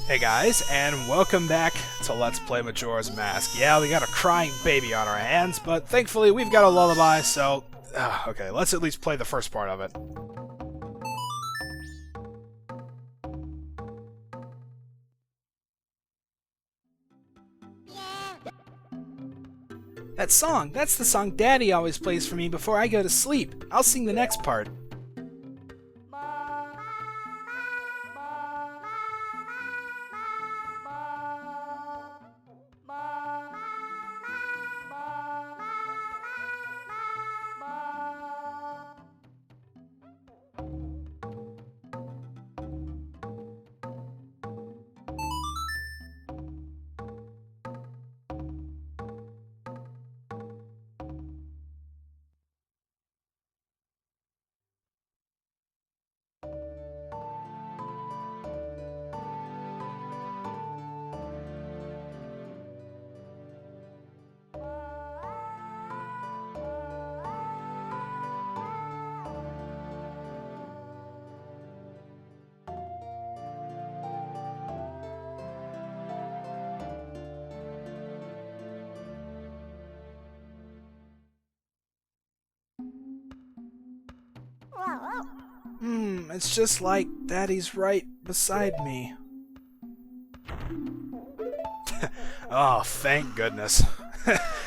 Hey guys, and welcome back to Let's Play Majora's Mask. Yeah, we got a crying baby on our hands, but thankfully we've got a lullaby, so... okay, let's at least play the first part of it. That song, that's the song Daddy always plays for me before I go to sleep. I'll sing the next part. It's just like Daddy's right beside me. Oh, thank goodness.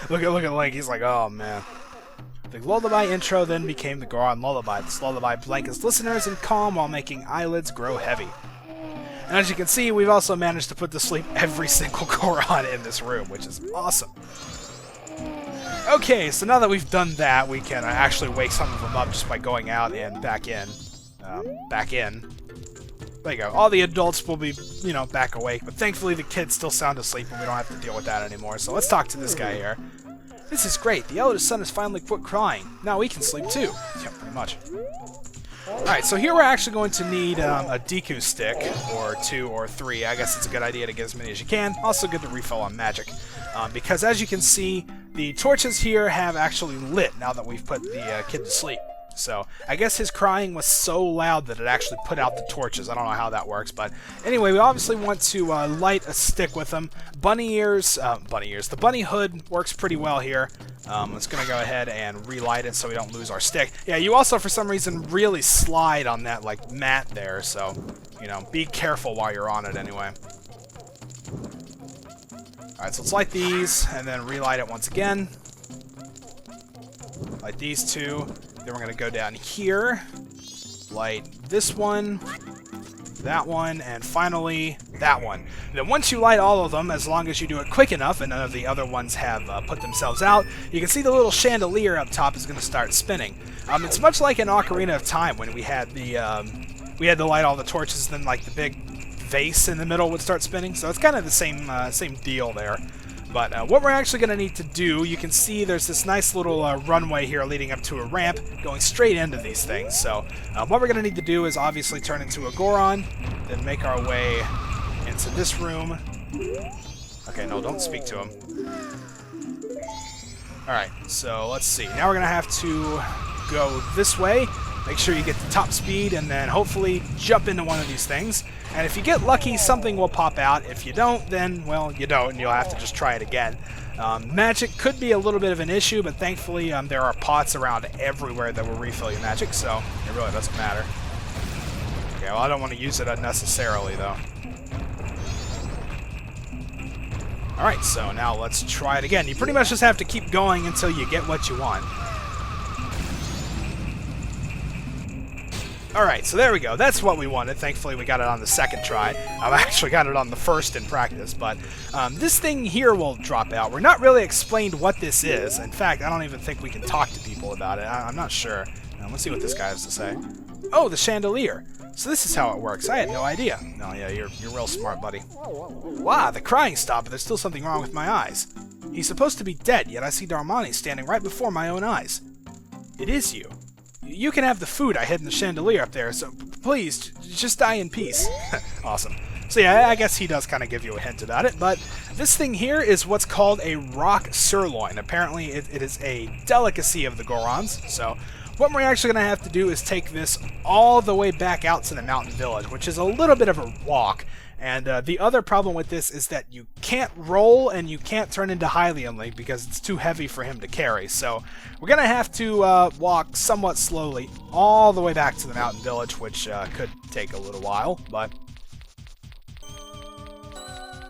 look at Link, he's like, oh man. The lullaby intro then became the Goron lullaby. This lullaby blankets listeners in calm while making eyelids grow heavy. And as you can see, we've also managed to put to sleep every single Goron in this room, which is awesome. Okay, so now that we've done that, we can actually wake some of them up just by going out and back in. There you go. All the adults will be, back awake, but thankfully the kids still sound asleep and we don't have to deal with that anymore. So let's talk to this guy here. This is great. The eldest son has finally quit crying. Now we can sleep too. Yeah, pretty much. Alright, so here we're actually going to need a Deku stick, or 2 or 3. I guess it's a good idea to get as many as you can. Also good to refill on magic. Because as you can see, the torches here have actually lit now that we've put the kid to sleep. So, I guess his crying was so loud that it actually put out the torches. I don't know how that works, but anyway, we obviously want to light a stick with them. The bunny hood works pretty well here. Let's gonna go ahead and relight it so we don't lose our stick. Yeah, you also, for some reason, really slide on that, mat there, so, be careful while you're on it anyway. Alright, so let's light these, and then relight it once again. Light these two. Then we're going to go down here, light this one, that one, and finally that one. And then once you light all of them, as long as you do it quick enough and none of the other ones have put themselves out, you can see the little chandelier up top is going to start spinning. It's much like in Ocarina of Time when we had we had to light all the torches, then the big vase in the middle would start spinning. So it's kind of the same deal there. But what we're actually going to need to do, you can see there's this nice little runway here leading up to a ramp going straight into these things. So what we're going to need to do is obviously turn into a Goron, then make our way into this room. Okay, no, don't speak to him. Alright, so let's see. Now we're going to have to go this way. Make sure you get the top speed and then hopefully jump into one of these things. And if you get lucky, something will pop out. If you don't, then, well, you don't, and you'll have to just try it again. Magic could be a little bit of an issue, but thankfully there are pots around everywhere that will refill your magic, so it really doesn't matter. Okay, well, I don't want to use it unnecessarily, though. Alright, so now let's try it again. You pretty much just have to keep going until you get what you want. Alright, so there we go. That's what we wanted. Thankfully, we got it on the second try. I've actually got it on the first in practice, but this thing here will drop out. We're not really explained what this is. In fact, I don't even think we can talk to people about it. I'm not sure. Let's see what this guy has to say. Oh, the chandelier. So this is how it works. I had no idea. No, yeah, you're real smart, buddy. Wow, the crying stopped, but there's still something wrong with my eyes. He's supposed to be dead, yet I see Darmani standing right before my own eyes. It is you. You can have the food I hid in the chandelier up there, so please, just die in peace. Awesome. So yeah, I guess he does kind of give you a hint about it, but this thing here is what's called a rock sirloin. Apparently it is a delicacy of the Gorons, so what we're actually going to have to do is take this all the way back out to the mountain village, which is a little bit of a walk, And the other problem with this is that you can't roll and you can't turn into Hylian Link because it's too heavy for him to carry. So we're going to have to walk somewhat slowly all the way back to the mountain village, which could take a little while, but...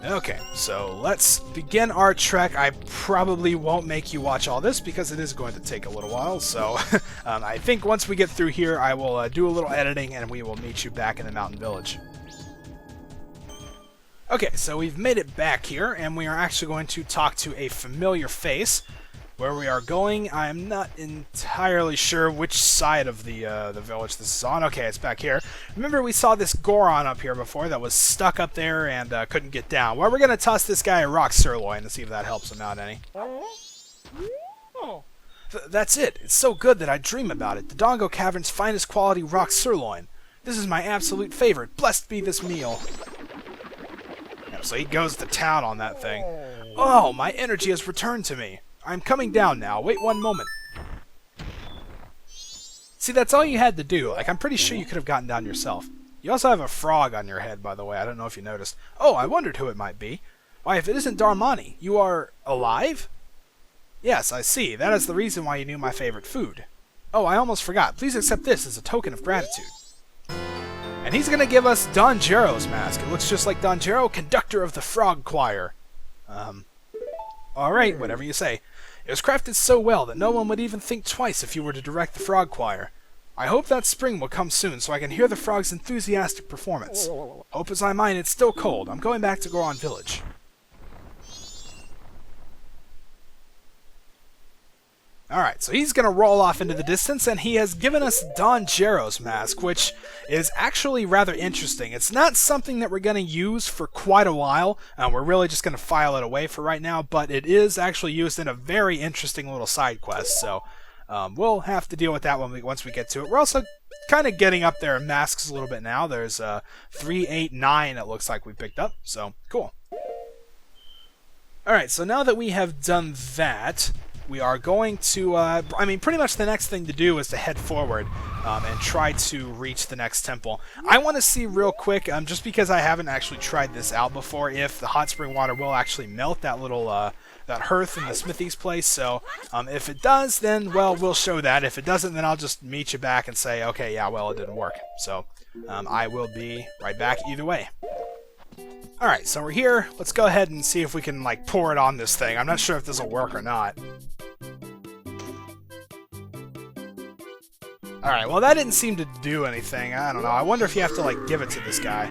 Okay, so let's begin our trek. I probably won't make you watch all this because it is going to take a little while, so I think once we get through here, I will do a little editing and we will meet you back in the mountain village. Okay, so we've made it back here, and we are actually going to talk to a familiar face. Where we are going, I'm not entirely sure which side of the village this is on. Okay, it's back here. Remember, we saw this Goron up here before that was stuck up there and couldn't get down. Well, we're going to toss this guy a rock sirloin to see if that helps him out any. That's it. It's so good that I dream about it. The Dongo Cavern's finest quality rock sirloin. This is my absolute favorite. Blessed be this meal. Yeah, so he goes to town on that thing. Oh, my energy has returned to me. I'm coming down now. Wait one moment. See, that's all you had to do. Like, I'm pretty sure you could have gotten down yourself. You also have a frog on your head, by the way. I don't know if you noticed. Oh, I wondered who it might be. Why, if it isn't Darmani, you are alive? Yes, I see. That is the reason why you knew my favorite food. Oh, I almost forgot. Please accept this as a token of gratitude. And he's going to give us Don Gero's mask. It looks just like Don Gero, conductor of the Frog Choir. Alright, whatever you say. It was crafted so well that no one would even think twice if you were to direct the Frog Choir. I hope that spring will come soon so I can hear the frog's enthusiastic performance. Hope as I might, it's still cold. I'm going back to Goron Village. Alright, so he's going to roll off into the distance, and he has given us Don Gero's mask, which is actually rather interesting. It's not something that we're going to use for quite a while. We're really just going to file it away for right now, but it is actually used in a very interesting little side quest, so we'll have to deal with that once we get to it. We're also kind of getting up there in masks a little bit now. There's 3, 8, 9 it looks like we picked up, so cool. Alright, so now that we have done that... we are going to, I mean, pretty much the next thing to do is to head forward and try to reach the next temple. I want to see real quick, just because I haven't actually tried this out before, if the hot spring water will actually melt that little, that hearth in the smithy's place. So if it does, then, well, we'll show that. If it doesn't, then I'll just meet you back and say, okay, yeah, well, it didn't work. So I will be right back either way. Alright, so we're here. Let's go ahead and see if we can, like, pour it on this thing. I'm not sure if this will work or not. Alright, well, that didn't seem to do anything. I don't know. I wonder if you have to, like, give it to this guy.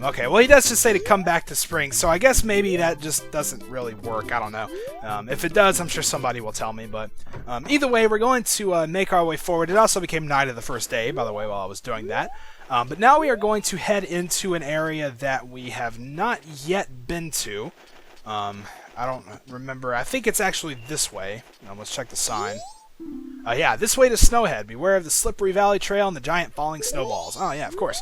Okay, well, he does just say to come back to spring, so I guess maybe that just doesn't really work. I don't know. If it does, I'm sure somebody will tell me, but either way, we're going to make our way forward. It also became night of the first day, by the way, while I was doing that. But now we are going to head into an area that we have not yet been to. I don't remember. I think it's actually this way. Let's check the sign. Yeah, this way to Snowhead. Beware of the slippery valley trail and the giant falling snowballs. Oh, yeah, of course.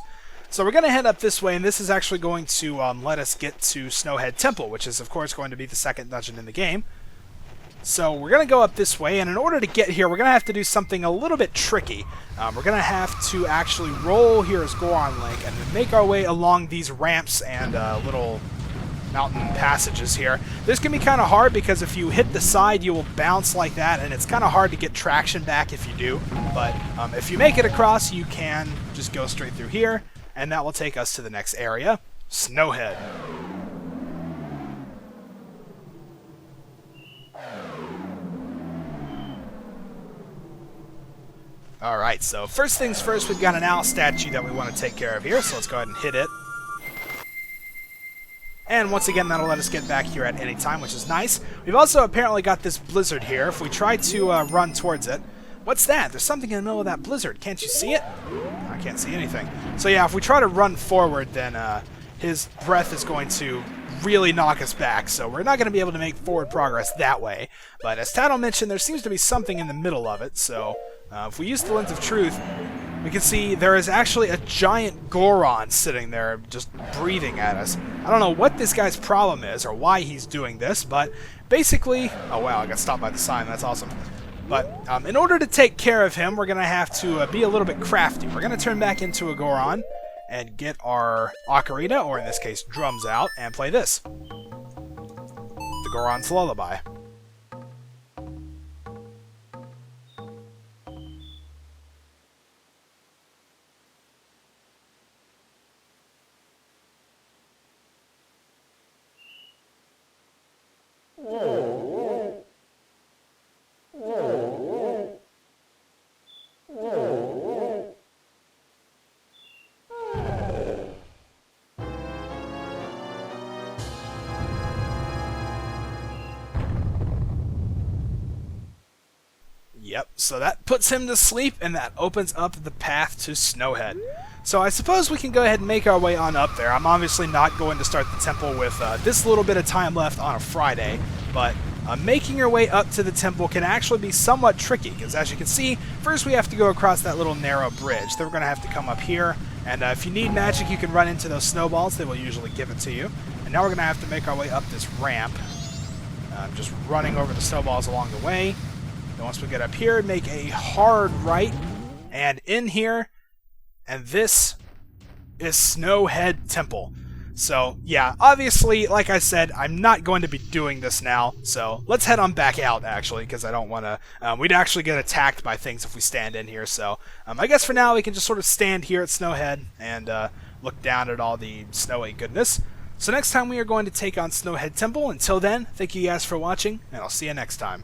So we're going to head up this way, and this is actually going to let us get to Snowhead Temple, which is, of course, going to be the second dungeon in the game. So we're going to go up this way, and in order to get here, we're going to have to do something a little bit tricky. We're going to have to actually roll here as Goron Link and make our way along these ramps and little mountain passages here. This can be kind of hard because if you hit the side, you will bounce like that, and it's kind of hard to get traction back if you do. But if you make it across, you can just go straight through here, and that will take us to the next area, Snowhead. Alright, so first things first, we've got an owl statue that we want to take care of here, so let's go ahead and hit it. And once again, that'll let us get back here at any time, which is nice. We've also apparently got this blizzard here. If we try to run towards it... What's that? There's something in the middle of that blizzard. Can't you see it? I can't see anything. So yeah, if we try to run forward, then his breath is going to really knock us back. So we're not going to be able to make forward progress that way. But as Tattle mentioned, there seems to be something in the middle of it. So if we use the Lens of Truth, we can see there is actually a giant Goron sitting there just breathing at us. I don't know what this guy's problem is or why he's doing this, but basically... Oh wow, I got stopped by the sign. That's awesome. But in order to take care of him, we're going to have to be a little bit crafty. We're going to turn back into a Goron, and get our ocarina, or in this case drums, out and play this. The Gorons Lullaby. Yep, so that puts him to sleep, and that opens up the path to Snowhead. So I suppose we can go ahead and make our way on up there. I'm obviously not going to start the temple with this little bit of time left on a Friday, but making your way up to the temple can actually be somewhat tricky, because as you can see, first we have to go across that little narrow bridge. Then we're going to have to come up here, and if you need magic, you can run into those snowballs. They will usually give it to you. And now we're going to have to make our way up this ramp, just running over the snowballs along the way. Then once we get up here, make a hard right, and in here, and this is Snowhead Temple. So, yeah, obviously, like I said, I'm not going to be doing this now, so let's head on back out, actually, because I don't want to... we'd actually get attacked by things if we stand in here, so I guess for now we can just sort of stand here at Snowhead and look down at all the snowy goodness. So next time we are going to take on Snowhead Temple. Until then, thank you guys for watching, and I'll see you next time.